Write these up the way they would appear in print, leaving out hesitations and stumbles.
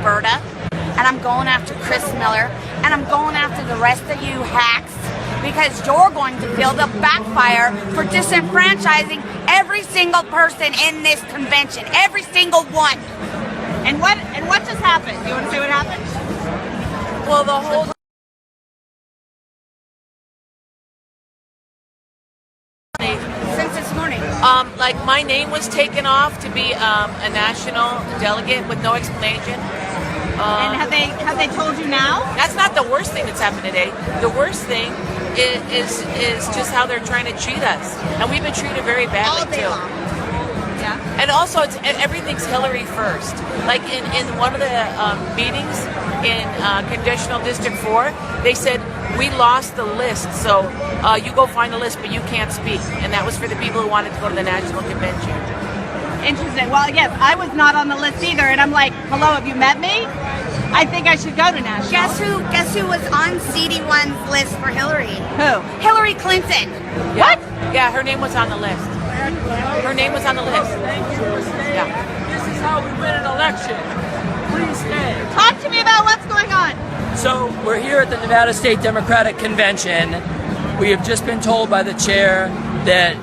Alberta, and I'm going after Chris Miller, and I'm going after the rest of you hacks, because you're going to feel the backfire for disenfranchising every single person in this convention, every single one. And what just happened? Do you want to say what happened? Well, the whole since this morning. Like my name was taken off to be a national delegate with no explanation. And have they told you now? That's not the worst thing that's happened today. The worst thing is just how they're trying to treat us, and we've been treated very badly All day too. long. Yeah. And also, everything's Hillary first. Like in one of the meetings in Congressional District 4, they said, we lost the list, so you go find the list, but you can't speak. And that was for the people who wanted to go to the National Convention. Interesting. Well, yes, I was not on the list either, and I'm like, hello, have you met me? I think I should go to National. Guess who was on CD1's list for Hillary? Who? Hillary Clinton. Yeah. What? Yeah, her name was on the list. Her name was on the list. Yeah. This is how we win an election. Please stay. Talk to me about what's going on. So we're here at the Nevada State Democratic Convention. We have just been told by the chair that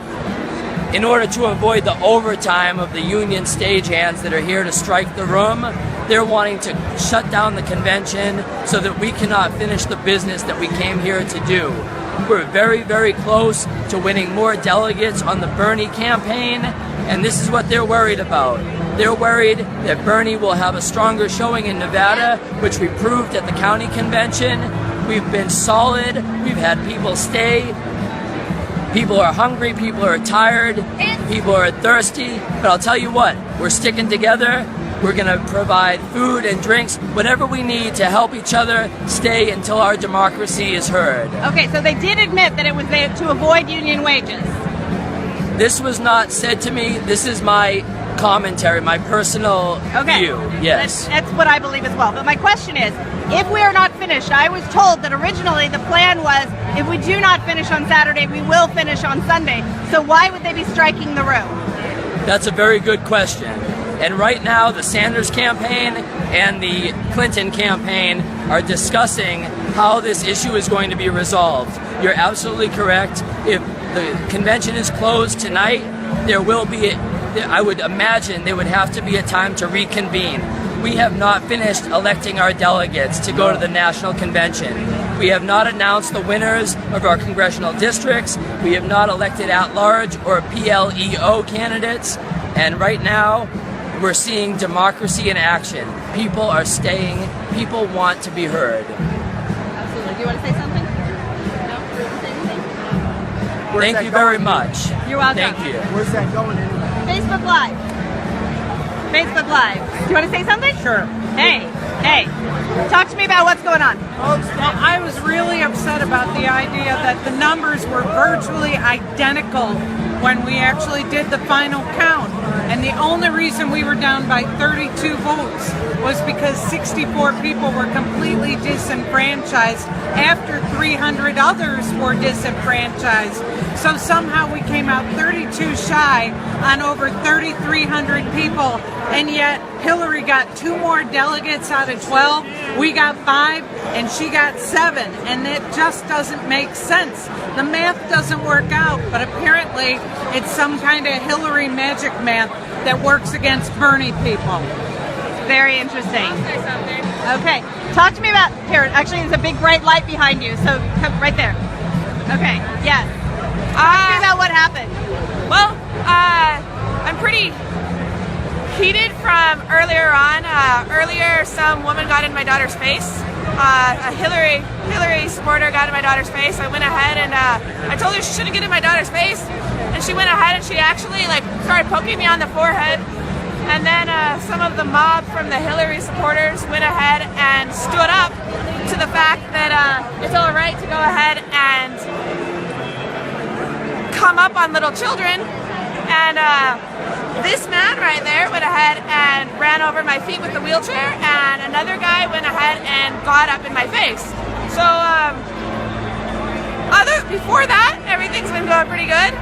in order to avoid the overtime of the union stagehands that are here to strike the room, they're wanting to shut down the convention so that we cannot finish the business that we came here to do. We're very, very close to winning more delegates on the Bernie campaign, and this is what they're worried about. They're worried that Bernie will have a stronger showing in Nevada, which we proved at the county convention. We've been solid. We've had people stay. People are hungry. People are tired. People are thirsty. But I'll tell you what, we're sticking together. We're going to provide food and drinks, whatever we need to help each other stay until our democracy is heard. Okay, so they did admit that it was to avoid union wages. This was not said to me. This is my commentary, my personal view. Yes. That's what I believe as well. But my question is, if we are not finished, I was told that originally the plan was, if we do not finish on Saturday, we will finish on Sunday. So why would they be striking the room? That's a very good question. And right now, the Sanders campaign and the Clinton campaign are discussing how this issue is going to be resolved. You're absolutely correct. If the convention is closed tonight, there will be, I would imagine there would have to be a time to reconvene. We have not finished electing our delegates to go to the national convention. We have not announced the winners of our congressional districts. We have not elected at-large or PLEO candidates. And right now, we're seeing democracy in action. People are staying. People want to be heard. Absolutely. Do you want to say something? No? Do you want to say anything? Thank you very much. You're welcome. Thank you. Where's that going anyway? Facebook Live. Facebook Live. Do you want to say something? Sure. Hey. Talk to me about what's going on. Well, I was really upset about the idea that the numbers were virtually identical when we actually did the final count. And the only reason we were down by 32 votes was because 64 people were completely disenfranchised after 300 others were disenfranchised. So somehow we came out 32 shy on over 3,300 people, and yet Hillary got 2 more delegates out of 12. We got 5, and she got 7, and it just doesn't make sense. The math doesn't work out, but apparently it's some kind of Hillary magic math that works against Bernie people. Very interesting. Okay. Talk to me about, here, actually there's a big bright light behind you, so come right there. Okay, yes. Talk to me about what happened. Well, I'm pretty heated from earlier on. Earlier, some woman got in my daughter's face. A Hillary supporter got in my daughter's face. I went ahead and I told her she shouldn't get in my daughter's face, and she went ahead and she actually started poking me on the forehead. And then some of the mob from the Hillary supporters went ahead and stood up to the fact that it's all right to go ahead and come up on little children. And this man right there went ahead and ran over my feet with the wheelchair, and another guy went ahead and got up in my face. So before that, everything's been going pretty good.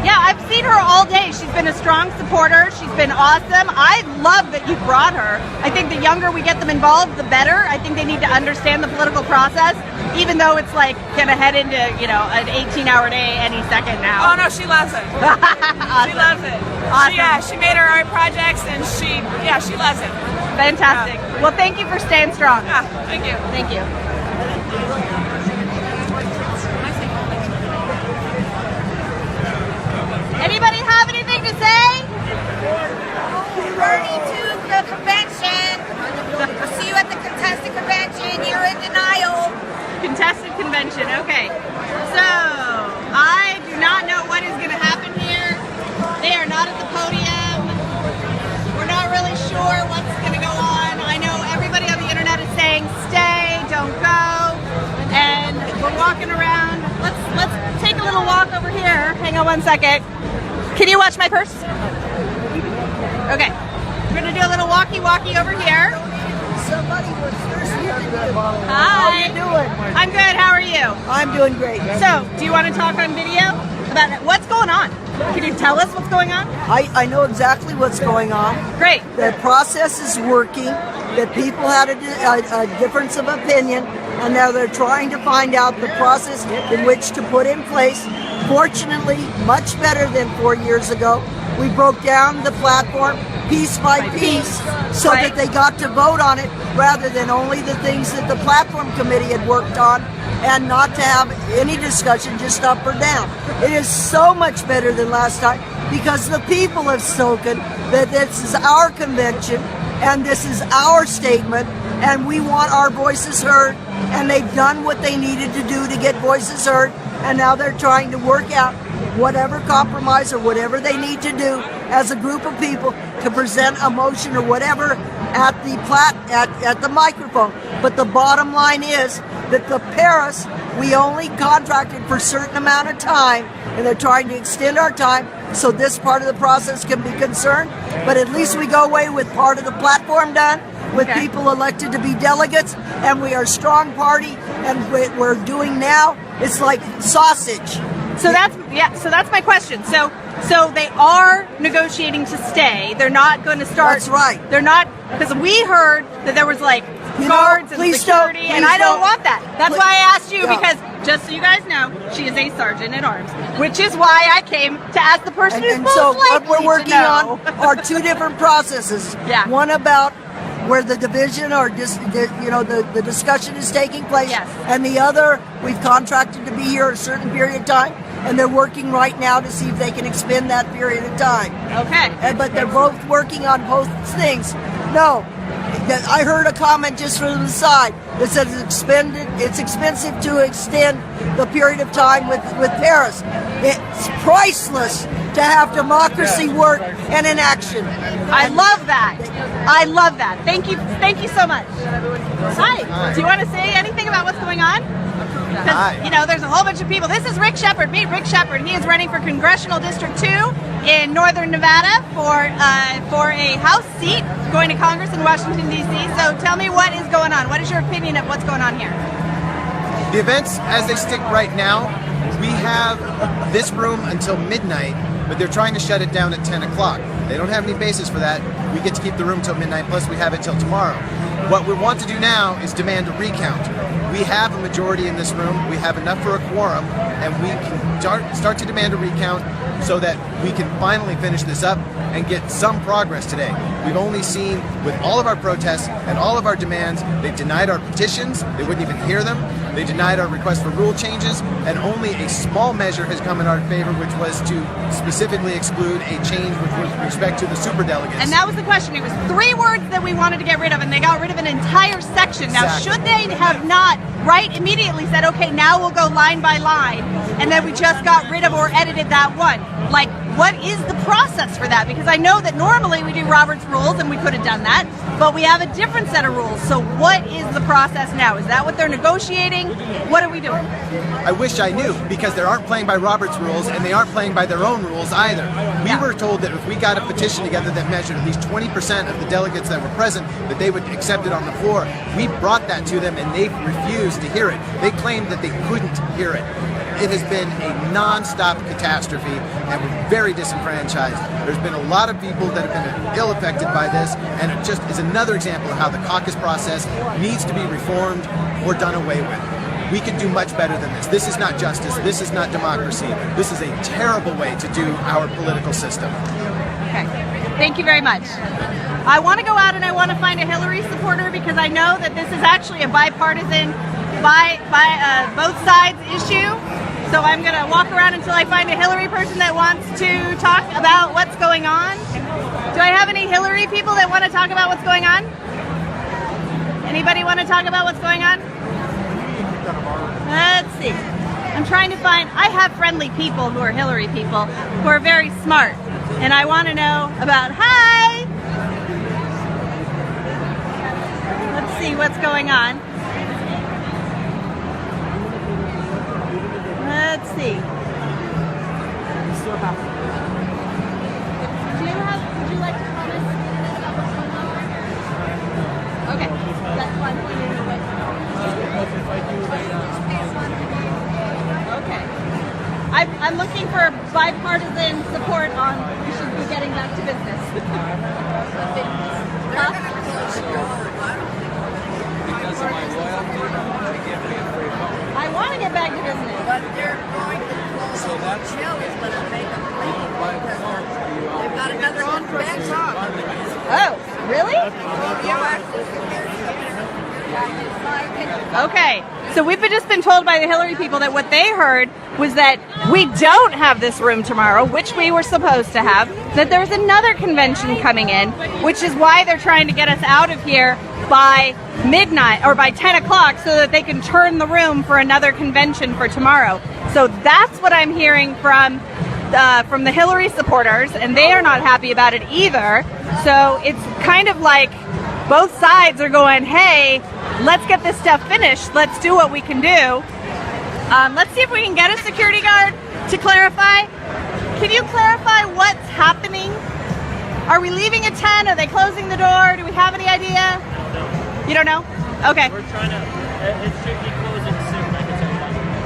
Yeah, I've seen her all day. She's been a strong supporter. She's been awesome. I love that you brought her. I think the younger we get them involved, the better. I think they need to understand the political process, even though it's like going to head into, you know, an 18-hour day any second now. Oh no, she loves it. Awesome. She loves it. Awesome. She made her art projects and she loves it. Fantastic. Well, thank you for staying strong. Yeah, thank you. Thank you. Anybody have anything to say? Bernie to the convention. I'll see you at the contested convention. You're in denial. Contested convention. Okay. So, I do not know what is going to happen here. They are not at the podium. We're not really sure what's going to go on. I know everybody on the internet is saying stay, don't go. And we're walking around. Let's take a little walk over here. Hang on one second. Can you watch my purse? Okay. We're going to do a little walkie-walkie over here. Somebody was thirsty. Hi. How are you doing? I'm good. How are you? I'm doing great. So, do you want to talk on video about what's going on? Can you tell us what's going on? I know exactly what's going on. Great. The process is working. That people had a difference of opinion, and now they're trying to find out the process in which to put in place. Fortunately, much better than 4 years ago. We broke down the platform piece by piece so Right. that they got to vote on it rather than only the things that the platform committee had worked on, and not to have any discussion just up or down. It is so much better than last time because the people have spoken that this is our convention and this is our statement and we want our voices heard, and they've done what they needed to do to get voices heard, and now they're trying to work out whatever compromise or whatever they need to do as a group of people to present a motion or whatever at the microphone. But the bottom line is that the Paris, we only contracted for a certain amount of time, and they're trying to extend our time so this part of the process can be concerned. But at least we go away with part of the platform done, with Okay. people elected to be delegates, and we are a strong party, and what we're doing now, it's like sausage. So that's my question. So they are negotiating to stay. They're not going to start. That's right. They're not, because we heard that there was like You know, guards and please security, don't- and please I don't don't. want that. That's Please- why I asked you, Yeah. because just so you guys know, she is a sergeant at arms, which is why I came to ask the person who's And most so what likely we're working to know. on are two different processes. Yeah. One about where the division or the discussion is taking place, Yes. and the other, we've contracted to be here a certain period of time, and they're working right now to see if they can expend that period of time. Okay. But they're both working on both things. No, I heard a comment just from the side that says it's expensive to extend the period of time with Paris. It's priceless to have democracy work and in action. I love that. I love that. Thank you so much. Hi. Do you want to say anything about what's going on? Because, you know, there's a whole bunch of people. This is Rick Shepard. Meet Rick Shepard. He is running for Congressional District 2 in Northern Nevada for a House seat going to Congress in Washington, D.C. So tell me what is going on. What is your opinion of what's going on here? The events, as they stick right now, we have this room until midnight, but they're trying to shut it down at 10 o'clock. They don't have any basis for that. We get to keep the room till midnight, plus we have it till tomorrow. What we want to do now is demand a recount. We have a majority in this room, we have enough for a quorum, and we can start to demand a recount so that we can finally finish this up and get some progress today. We've only seen, with all of our protests and all of our demands, they've denied our petitions, they wouldn't even hear them, they denied our request for rule changes, and only a small measure has come in our favor, which was to specifically exclude a change with respect to the superdelegates. And that was the question. It was 3 words that we wanted to get rid of, and they got rid of an entire section. Now, Exactly. should they have not immediately said, okay, now we'll go line by line, and then we just got rid of or edited that one? Like, what is the process for that? Because I know that normally we do Robert's rules, and we could have done that, but we have a different set of rules. So what is the process now? Is that what they're negotiating? What are we doing? I wish I knew, because they aren't playing by Robert's rules and they aren't playing by their own rules either. We were told that if we got a petition together that measured at least 20% of the delegates that were present, that they would accept it on the floor. We brought that to them and they refused to hear it. They claimed that they couldn't hear it. It has been a non-stop catastrophe, and we're very disenfranchised. There's been a lot of people that have been ill affected by this, and it just is another example of how the caucus process needs to be reformed or done away with. We could do much better than this. This is not justice. This is not democracy. This is a terrible way to do our political system. Okay. Thank you very much. I want to go out and I want to find a Hillary supporter because I know that this is actually a bipartisan, both sides issue. So I'm going to walk around until I find a Hillary person that wants to talk about what's going on. Do I have any Hillary people that want to talk about what's going on? Anybody want to talk about what's going on? Let's see. I'm trying to find, I have friendly people who are Hillary people who are very smart. And I want to know about, hi! Let's see what's going on. Let's see. Would you like to comment? Okay, that's fine. Okay. I'm looking for bipartisan support on we should be getting back to business. Because of my loyalty, they give me a free phone. I want to get back to business. But they're going to close. So that's Jill is going to make a plea. buy the phone. They've got another convention. Oh, really? Okay, so we've just been told by the Hillary people that what they heard was that we don't have this room tomorrow, which we were supposed to have, that there's another convention coming in, which is why they're trying to get us out of here by midnight or by 10 o'clock so that they can turn the room for another convention for tomorrow. So that's what I'm hearing from the Hillary supporters, and they are not happy about it either. So it's kind of like both sides are going, hey, let's get this stuff finished. Let's do what we can do. Let's see if we can get a security guard to clarify. Can you clarify what's happening? Are we leaving at 10? Are they closing the door? Do we have any idea? You don't know? Okay. We're trying to, it should be closing soon, I can tell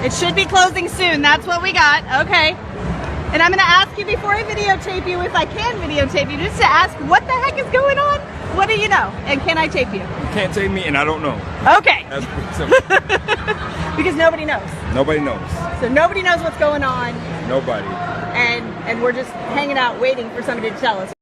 you. It should be closing soon. That's what we got. Okay. And I'm going to ask you before I videotape you, if I can videotape you, just to ask what the heck is going on? What do you know? And can I tape you? You can't tape me, and I don't know. Okay. That's pretty simple. Because nobody knows. Nobody knows. So nobody knows what's going on. Nobody. And we're just hanging out waiting for somebody to tell us.